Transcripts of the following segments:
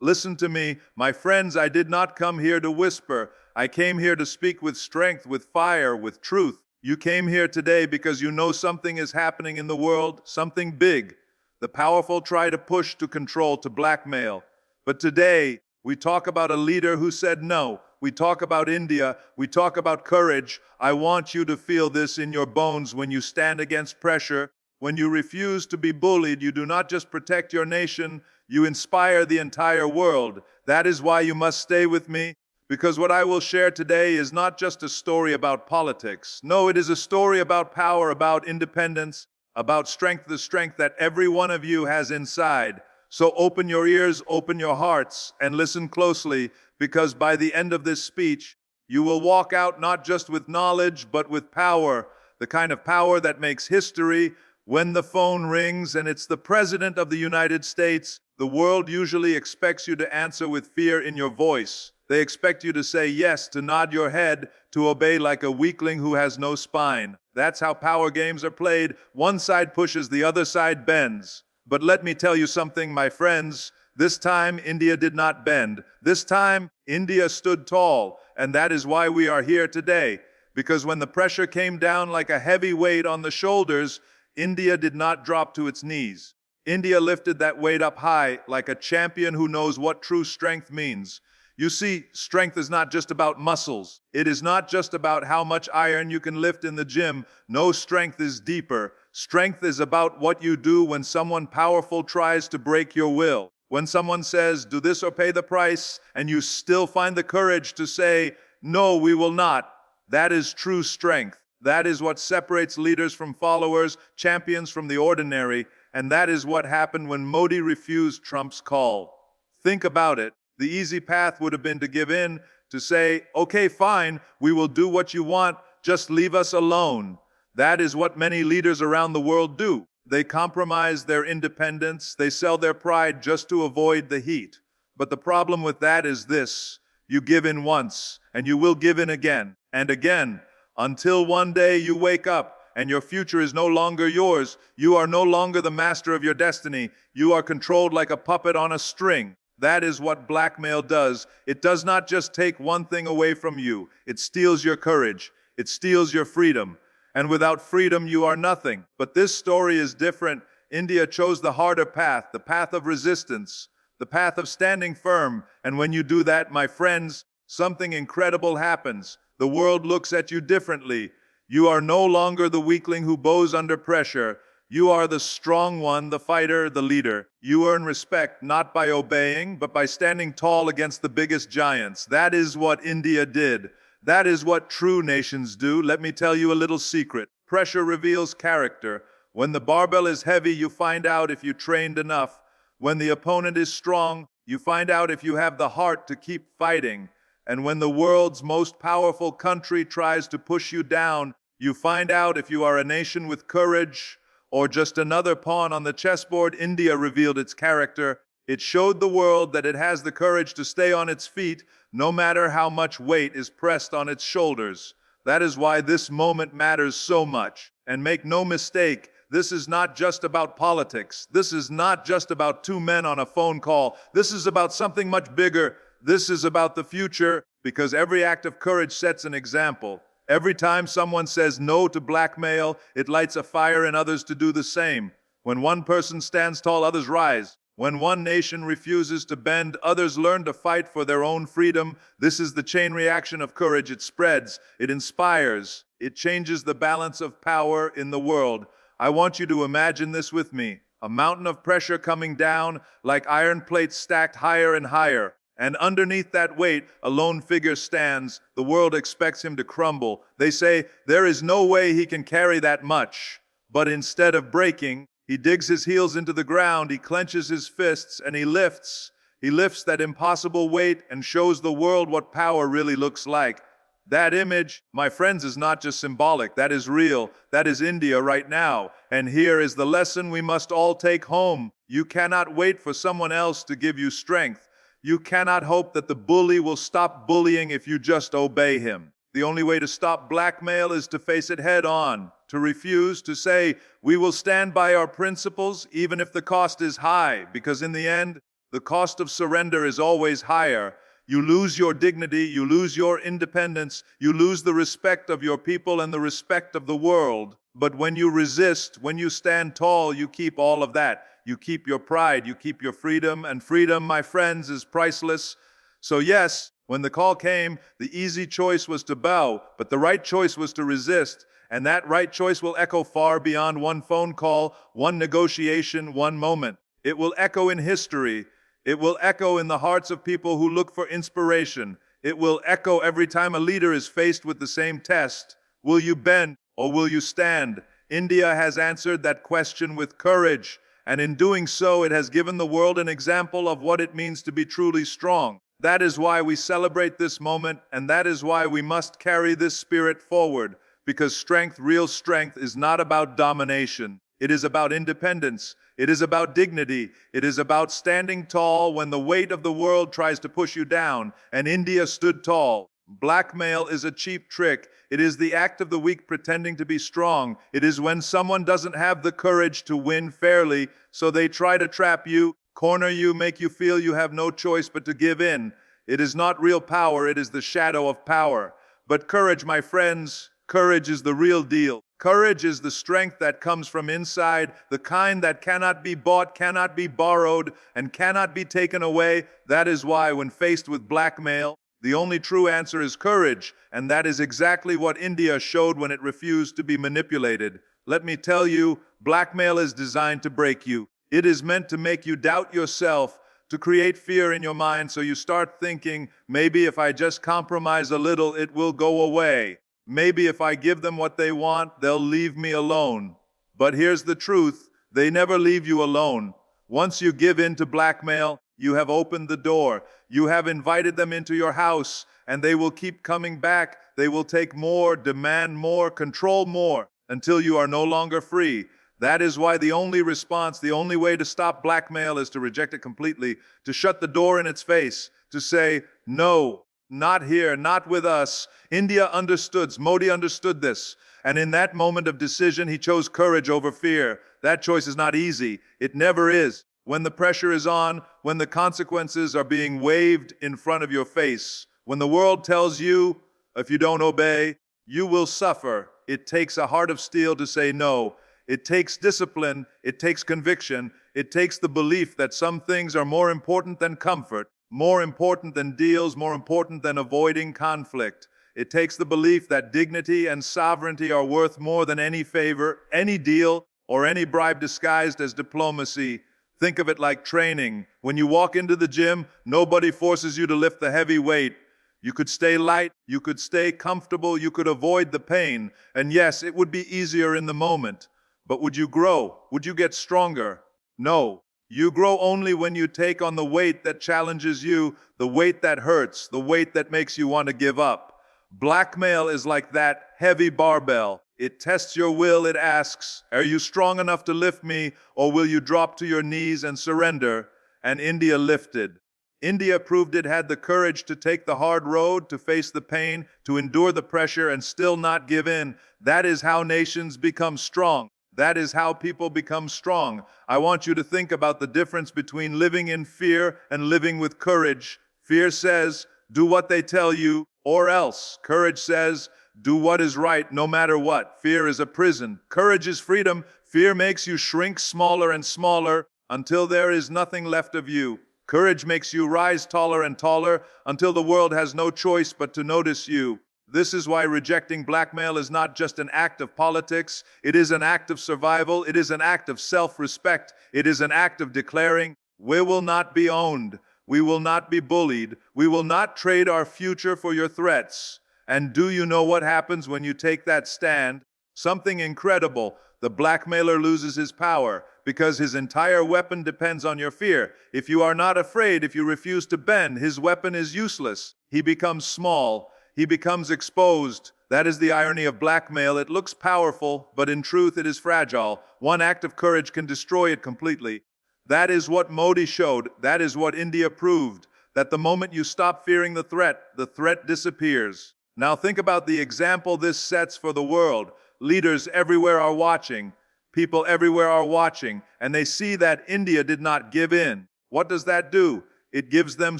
Listen to me, my friends, I did not come here to whisper. I came here to speak with strength, with fire, with truth. You came here today because you know something is happening in the world, something big. The powerful try to push, to control, to blackmail. But today, we talk about a leader who said no. We talk about India. We talk about courage. I want you to feel this in your bones when you stand against pressure. When you refuse to be bullied, you do not just protect your nation, you inspire the entire world. That is why you must stay with me, because what I will share today is not just a story about politics. No, it is a story about power, about independence, about strength, the strength that every one of you has inside. So open your ears, open your hearts, and listen closely, because by the end of this speech, you will walk out not just with knowledge, but with power, the kind of power that makes history. When the phone rings and it's the President of the United States, the world usually expects you to answer with fear in your voice. They expect you to say yes, to nod your head, to obey like a weakling who has no spine. That's how power games are played. One side pushes, the other side bends. But let me tell you something, my friends. This time, India did not bend. This time, India stood tall. And that is why we are here today. Because when the pressure came down like a heavy weight on the shoulders, India did not drop to its knees. India lifted that weight up high like a champion who knows what true strength means. You see, strength is not just about muscles. It is not just about how much iron you can lift in the gym. No, strength is deeper. Strength is about what you do when someone powerful tries to break your will. When someone says, do this or pay the price, and you still find the courage to say, no, we will not. That is true strength. That is what separates leaders from followers, champions from the ordinary, and that is what happened when Modi refused Trump's call. Think about it. The easy path would have been to give in, to say, okay, fine, we will do what you want, just leave us alone. That is what many leaders around the world do. They compromise their independence, they sell their pride just to avoid the heat. But the problem with that is this: you give in once, and you will give in again, and again, until one day you wake up and your future is no longer yours. You are no longer the master of your destiny. You are controlled like a puppet on a string. That is what blackmail does. It does not just take one thing away from you. It steals your courage. It steals your freedom. And without freedom, you are nothing. But this story is different. India chose the harder path, the path of resistance, the path of standing firm. And when you do that, my friends, something incredible happens. The world looks at you differently. You are no longer the weakling who bows under pressure. You are the strong one, the fighter, the leader. You earn respect not by obeying, but by standing tall against the biggest giants. That is what India did. That is what true nations do. Let me tell you a little secret. Pressure reveals character. When the barbell is heavy, you find out if you trained enough. When the opponent is strong, you find out if you have the heart to keep fighting. And when the world's most powerful country tries to push you down, you find out if you are a nation with courage or just another pawn on the chessboard. India revealed its character. It showed the world that it has the courage to stay on its feet, no matter how much weight is pressed on its shoulders. That is why this moment matters so much. And make no mistake, this is not just about politics. This is not just about two men on a phone call. This is about something much bigger. This is about the future, because every act of courage sets an example. Every time someone says no to blackmail, it lights a fire in others to do the same. When one person stands tall, others rise. When one nation refuses to bend, others learn to fight for their own freedom. This is the chain reaction of courage. It spreads, it inspires, it changes the balance of power in the world. I want you to imagine this with me. A mountain of pressure coming down like iron plates stacked higher and higher. And underneath that weight, a lone figure stands. The world expects him to crumble. They say, there is no way he can carry that much. But instead of breaking, he digs his heels into the ground, he clenches his fists, and he lifts. He lifts that impossible weight and shows the world what power really looks like. That image, my friends, is not just symbolic. That is real. That is India right now. And here is the lesson we must all take home. You cannot wait for someone else to give you strength. You cannot hope that the bully will stop bullying if you just obey him. The only way to stop blackmail is to face it head on, to refuse, to say, we will stand by our principles even if the cost is high, because in the end, The cost of surrender is always higher. You lose your dignity, you lose your independence, you lose the respect of your people and the respect of the world. But when you resist, when you stand tall, you keep all of that. You keep your pride, you keep your freedom, and freedom, my friends, is priceless. So yes, when the call came, the easy choice was to bow, but the right choice was to resist. And that right choice will echo far beyond one phone call, one negotiation, one moment. It will echo in history. It will echo in the hearts of people who look for inspiration. It will echo every time a leader is faced with the same test. Will you bend or will you stand? India has answered that question with courage, and in doing so, it has given the world an example of what it means to be truly strong. That is why we celebrate this moment, and that is why we must carry this spirit forward, because strength, real strength, is not about domination. It is about independence. It is about dignity. It is about standing tall when the weight of the world tries to push you down, and India stood tall. Blackmail is a cheap trick. It is the act of the weak pretending to be strong. It is when someone doesn't have the courage to win fairly, so they try to trap you, corner you, make you feel you have no choice but to give in. It is not real power, it is the shadow of power. But courage, my friends, courage is the real deal. Courage is the strength that comes from inside, the kind that cannot be bought, cannot be borrowed, and cannot be taken away. That is why, when faced with blackmail, the only true answer is courage, and that is exactly what India showed when it refused to be manipulated. Let me tell you, blackmail is designed to break you. It is meant to make you doubt yourself, to create fear in your mind so you start thinking, maybe if I just compromise a little, it will go away. Maybe if I give them what they want, they'll leave me alone. But here's the truth, they never leave you alone. Once you give in to blackmail, you have opened the door. You have invited them into your house, and they will keep coming back. They will take more, demand more, control more, until you are no longer free. That is why the only response, the only way to stop blackmail is to reject it completely, to shut the door in its face, to say, no, not here, not with us. India understood, Modi understood this. And in that moment of decision, he chose courage over fear. That choice is not easy. It never is. When the pressure is on, when the consequences are being waved in front of your face, when the world tells you, if you don't obey, you will suffer. It takes a heart of steel to say no. It takes discipline. It takes conviction. It takes the belief that some things are more important than comfort, more important than deals, more important than avoiding conflict. It takes the belief that dignity and sovereignty are worth more than any favor, any deal, or any bribe disguised as diplomacy. Think of it like training. When you walk into the gym, nobody forces you to lift the heavy weight. You could stay light, you could stay comfortable, you could avoid the pain. And yes, it would be easier in the moment. But would you grow? Would you get stronger? No. You grow only when you take on the weight that challenges you, the weight that hurts, the weight that makes you want to give up. Blackmail is like that heavy barbell. It tests your will. It asks, are you strong enough to lift me, or will you drop to your knees and surrender? And India lifted. India proved it had the courage to take the hard road, to face the pain, to endure the pressure and still not give in. That is how nations become strong. That is how people become strong. I want you to think about the difference between living in fear and living with courage. Fear says, do what they tell you, or else. Courage says, do what is right, no matter what. Fear is a prison. Courage is freedom. Fear makes you shrink smaller and smaller until there is nothing left of you. Courage makes you rise taller and taller until the world has no choice but to notice you. This is why rejecting blackmail is not just an act of politics. It is an act of survival. It is an act of self-respect. It is an act of declaring, we will not be owned. We will not be bullied. We will not trade our future for your threats. And do you know what happens when you take that stand? Something incredible. The blackmailer loses his power because his entire weapon depends on your fear. If you are not afraid, if you refuse to bend, his weapon is useless. He becomes small. He becomes exposed. That is the irony of blackmail. It looks powerful, but in truth it is fragile. One act of courage can destroy it completely. That is what Modi showed. That is what India proved. That the moment you stop fearing the threat disappears. Now think about the example this sets for the world. Leaders everywhere are watching. People everywhere are watching. And they see that India did not give in. What does that do? It gives them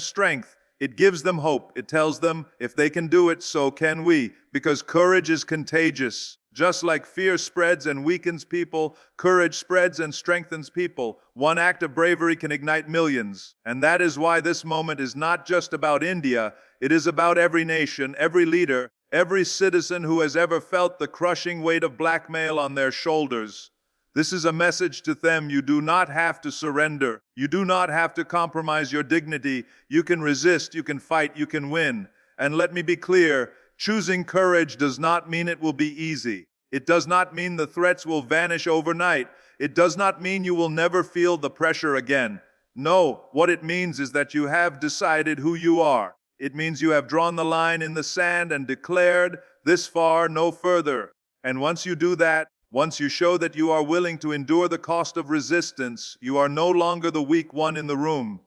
strength. It gives them hope. It tells them, if they can do it, so can we. Because courage is contagious. Just like fear spreads and weakens people, courage spreads and strengthens people. One act of bravery can ignite millions. And that is why this moment is not just about India. It is about every nation, every leader, every citizen who has ever felt the crushing weight of blackmail on their shoulders. This is a message to them. You do not have to surrender. You do not have to compromise your dignity. You can resist, you can fight, you can win. And let me be clear, choosing courage does not mean it will be easy. It does not mean the threats will vanish overnight. It does not mean you will never feel the pressure again. No, what it means is that you have decided who you are. It means you have drawn the line in the sand and declared, this far, no further. And once you do that, once you show that you are willing to endure the cost of resistance, you are no longer the weak one in the room.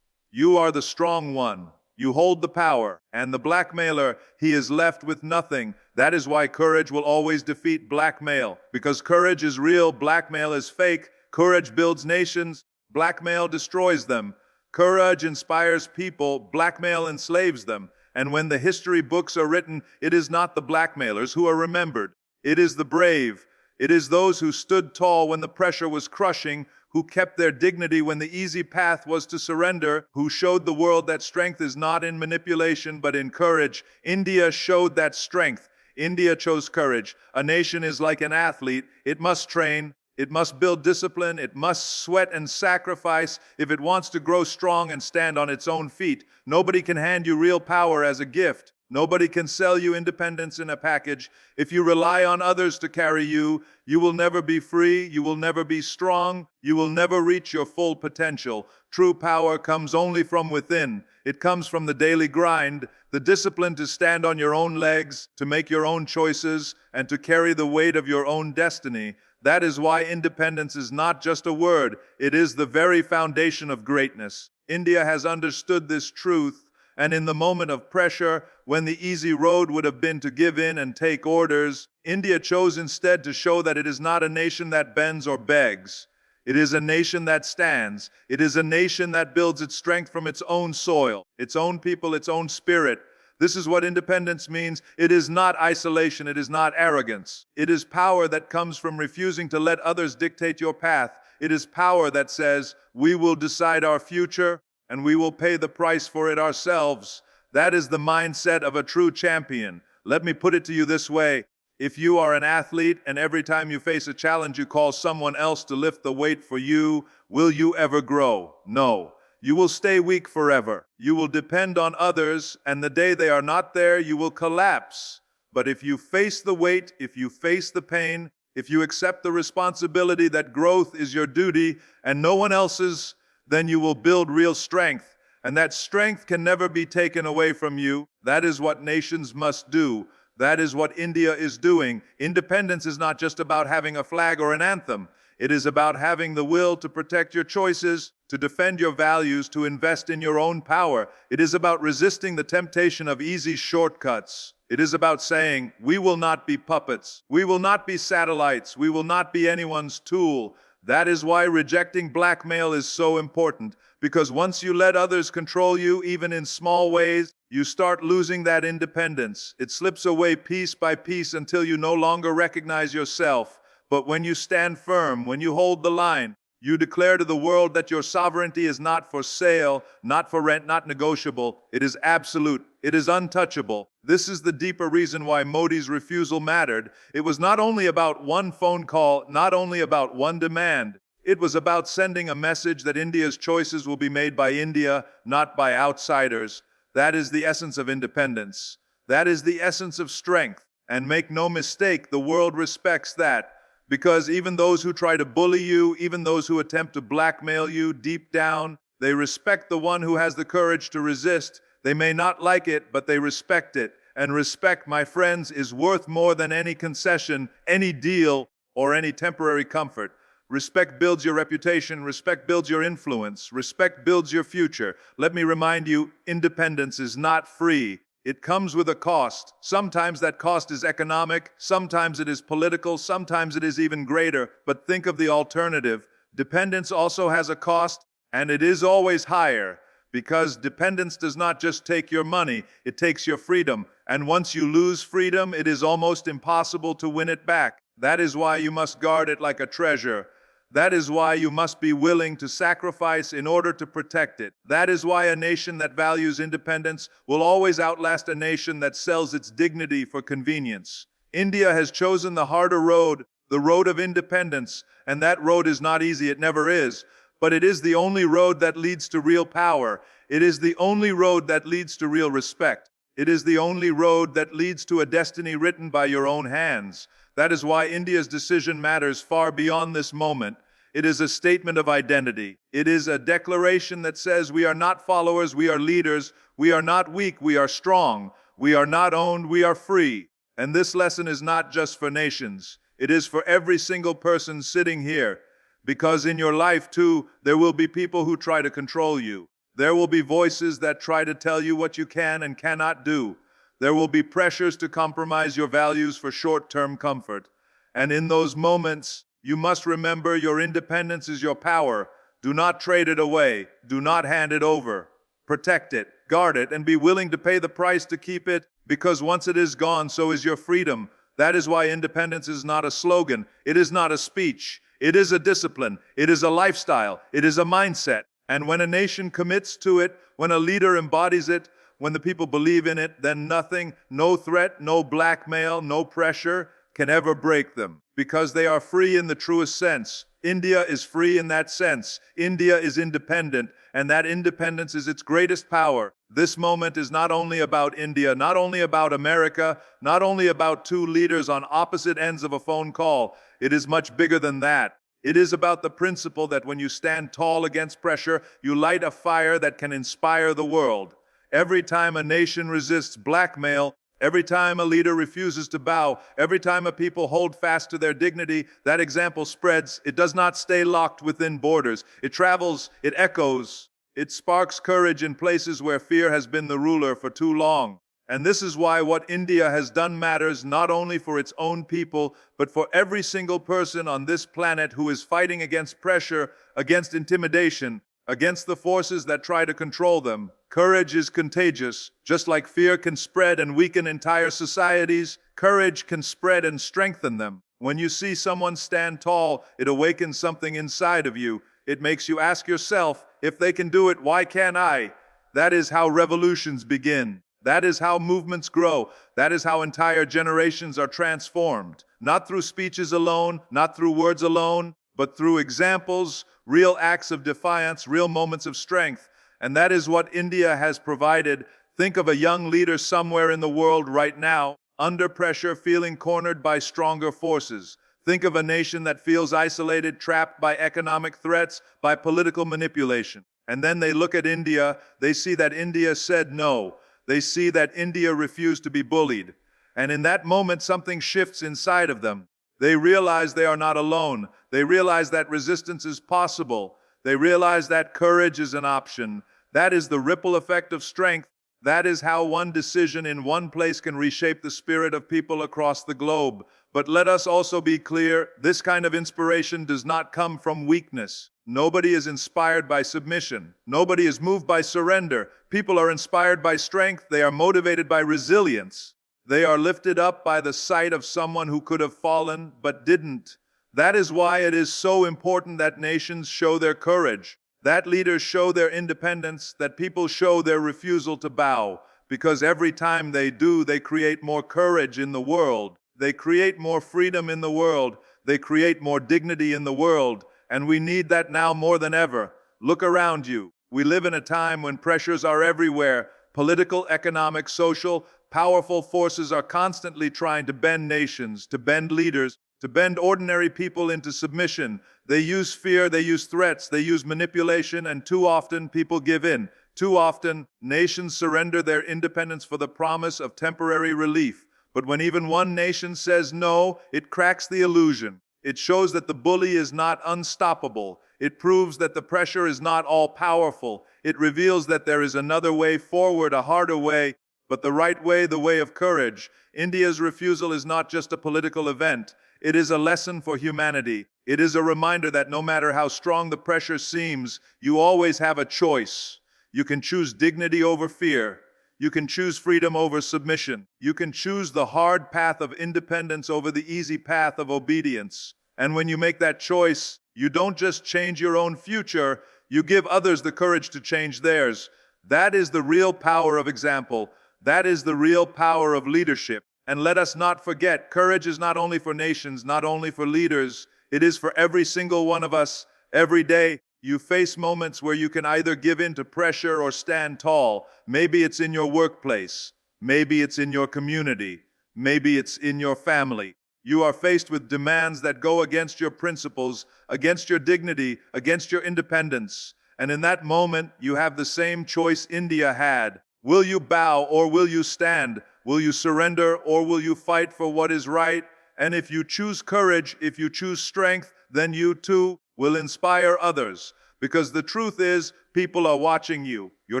You are the strong one. You hold the power, and the blackmailer, he is left with nothing. That is why courage will always defeat blackmail. Because courage is real, blackmail is fake. Courage builds nations, blackmail destroys them. Courage inspires people, blackmail enslaves them. And when the history books are written, it is not the blackmailers who are remembered. It is the brave. It is those who stood tall when the pressure was crushing, who kept their dignity when the easy path was to surrender, who showed the world that strength is not in manipulation but in courage. India showed that strength. India chose courage. A nation is like an athlete. It must train. It must build discipline. It must sweat and sacrifice if it wants to grow strong and stand on its own feet. Nobody can hand you real power as a gift. Nobody can sell you independence in a package. If you rely on others to carry you, you will never be free, you will never be strong, you will never reach your full potential. True power comes only from within. It comes from the daily grind, the discipline to stand on your own legs, to make your own choices, and to carry the weight of your own destiny. That is why independence is not just a word, it is the very foundation of greatness. India has understood this truth. And in the moment of pressure, when the easy road would have been to give in and take orders, India chose instead to show that it is not a nation that bends or begs. It is a nation that stands. It is a nation that builds its strength from its own soil, its own people, its own spirit. This is what independence means. It is not isolation. It is not arrogance. It is power that comes from refusing to let others dictate your path. It is power that says, we will decide our future, and we will pay the price for it ourselves. That is the mindset of a true champion. Let me put it to you this way. If you are an athlete and every time you face a challenge you call someone else to lift the weight for you, will you ever grow? No. You will stay weak forever. You will depend on others, and the day they are not there, you will collapse. But if you face the weight, if you face the pain, if you accept the responsibility that growth is your duty and no one else's, then you will build real strength, and that strength can never be taken away from you. That is what nations must do. That is what India is doing. Independence is not just about having a flag or an anthem. It is about having the will to protect your choices, to defend your values, to invest in your own power. It is about resisting the temptation of easy shortcuts. It is about saying, we will not be puppets. We will not be satellites. We will not be anyone's tool. That is why rejecting blackmail is so important, because once you let others control you, even in small ways, you start losing that independence. It slips away piece by piece until you no longer recognize yourself. But when you stand firm, when you hold the line, you declare to the world that your sovereignty is not for sale, not for rent, not negotiable. It is absolute. It is untouchable. This is the deeper reason why Modi's refusal mattered. It was not only about one phone call, not only about one demand. It was about sending a message that India's choices will be made by India, not by outsiders. That is the essence of independence. That is the essence of strength. And make no mistake, the world respects that. Because even those who try to bully you, even those who attempt to blackmail you, deep down, they respect the one who has the courage to resist. They may not like it, but they respect it. And respect, my friends, is worth more than any concession, any deal, or any temporary comfort. Respect builds your reputation. Respect builds your influence. Respect builds your future. Let me remind you, independence is not free. It comes with a cost. Sometimes that cost is economic, sometimes it is political, sometimes it is even greater. But think of the alternative. Dependence also has a cost, And it is always higher, because dependence does not just take your money, it takes your freedom. And once you lose freedom, it is almost impossible to win it back. That is why you must guard it like a treasure. That is why you must be willing to sacrifice in order to protect it. That is why a nation that values independence will always outlast a nation that sells its dignity for convenience. India has chosen the harder road, the road of independence, and that road is not easy, it never is. But it is the only road that leads to real power. It is the only road that leads to real respect. It is the only road that leads to a destiny written by your own hands. That is why India's decision matters far beyond this moment. It is a statement of identity. It is a declaration that says we are not followers, we are leaders. We are not weak, we are strong. We are not owned, we are free. And this lesson is not just for nations. It is for every single person sitting here. Because in your life, too, there will be people who try to control you. There will be voices that try to tell you what you can and cannot do. There will be pressures to compromise your values for short-term comfort. And in those moments, you must remember your independence is your power. Do not trade it away. Do not hand it over. Protect it, guard it, and be willing to pay the price to keep it, because once it is gone, so is your freedom. That is why independence is not a slogan. It is not a speech. It is a discipline. It is a lifestyle. It is a mindset. And when a nation commits to it, when a leader embodies it, when the people believe in it, then nothing, no threat, no blackmail, no pressure can ever break them. Because they are free in the truest sense. India is free in that sense. India is independent, and that independence is its greatest power. This moment is not only about India, not only about America, not only about two leaders on opposite ends of a phone call. It is much bigger than that. It is about the principle that when you stand tall against pressure, you light a fire that can inspire the world. Every time a nation resists blackmail, every time a leader refuses to bow, every time a people hold fast to their dignity, that example spreads. It does not stay locked within borders. It travels, it echoes, it sparks courage in places where fear has been the ruler for too long. And this is why what India has done matters not only for its own people, but for every single person on this planet who is fighting against pressure, against intimidation, against the forces that try to control them. Courage is contagious. Just like fear can spread and weaken entire societies, courage can spread and strengthen them. When you see someone stand tall, it awakens something inside of you. It makes you ask yourself, if they can do it, why can't I? That is how revolutions begin. That is how movements grow. That is how entire generations are transformed. Not through speeches alone, not through words alone, but through examples, real acts of defiance, real moments of strength. And that is what India has provided. Think of a young leader somewhere in the world right now, under pressure, feeling cornered by stronger forces. Think of a nation that feels isolated, trapped by economic threats, by political manipulation. And then they look at India, they see that India said no. They see that India refused to be bullied. And in that moment, something shifts inside of them. They realize they are not alone. They realize that resistance is possible. They realize that courage is an option. That is the ripple effect of strength. That is how one decision in one place can reshape the spirit of people across the globe. But let us also be clear, this kind of inspiration does not come from weakness. Nobody is inspired by submission. Nobody is moved by surrender. People are inspired by strength. They are motivated by resilience. They are lifted up by the sight of someone who could have fallen but didn't. That is why it is so important that nations show their courage, that leaders show their independence, that people show their refusal to bow. Because every time they do, they create more courage in the world. They create more freedom in the world. They create more dignity in the world. And we need that now more than ever. Look around you. We live in a time when pressures are everywhere. Political, economic, social, powerful forces are constantly trying to bend nations, to bend leaders, to bend ordinary people into submission. They use fear, they use threats, they use manipulation, and too often people give in. Too often, nations surrender their independence for the promise of temporary relief. But when even one nation says no, it cracks the illusion. It shows that the bully is not unstoppable. It proves that the pressure is not all-powerful. It reveals that there is another way forward, a harder way, but the right way, the way of courage. India's refusal is not just a political event. It is a lesson for humanity. It is a reminder that no matter how strong the pressure seems, you always have a choice. You can choose dignity over fear. You can choose freedom over submission. You can choose the hard path of independence over the easy path of obedience. And when you make that choice, you don't just change your own future, you give others the courage to change theirs. That is the real power of example. That is the real power of leadership. And let us not forget, courage is not only for nations, not only for leaders, it is for every single one of us. Every day, you face moments where you can either give in to pressure or stand tall. Maybe it's in your workplace. Maybe it's in your community. Maybe it's in your family. You are faced with demands that go against your principles, against your dignity, against your independence. And in that moment, you have the same choice India had. Will you bow or will you stand? Will you surrender or will you fight for what is right? And if you choose courage, if you choose strength, then you too will inspire others. Because the truth is, people are watching you. Your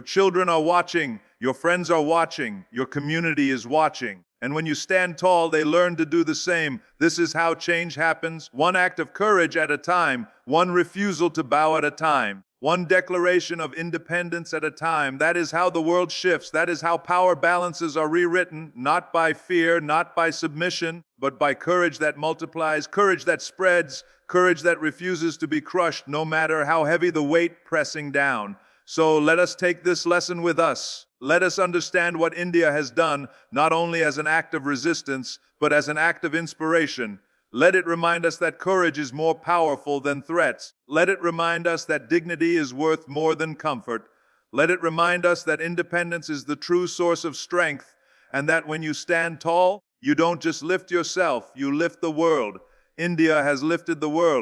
children are watching. Your friends are watching. Your community is watching. And when you stand tall, they learn to do the same. This is how change happens. One act of courage at a time. One refusal to bow at a time. One declaration of independence at a time. That is how the world shifts. That is how power balances are rewritten, not by fear, not by submission, but by courage that multiplies, courage that spreads, courage that refuses to be crushed, no matter how heavy the weight pressing down. So let us take this lesson with us. Let us understand what India has done, not only as an act of resistance, but as an act of inspiration. Let it remind us that courage is more powerful than threats. Let it remind us that dignity is worth more than comfort. Let it remind us that independence is the true source of strength, and that when you stand tall, you don't just lift yourself, you lift the world. India has lifted the world.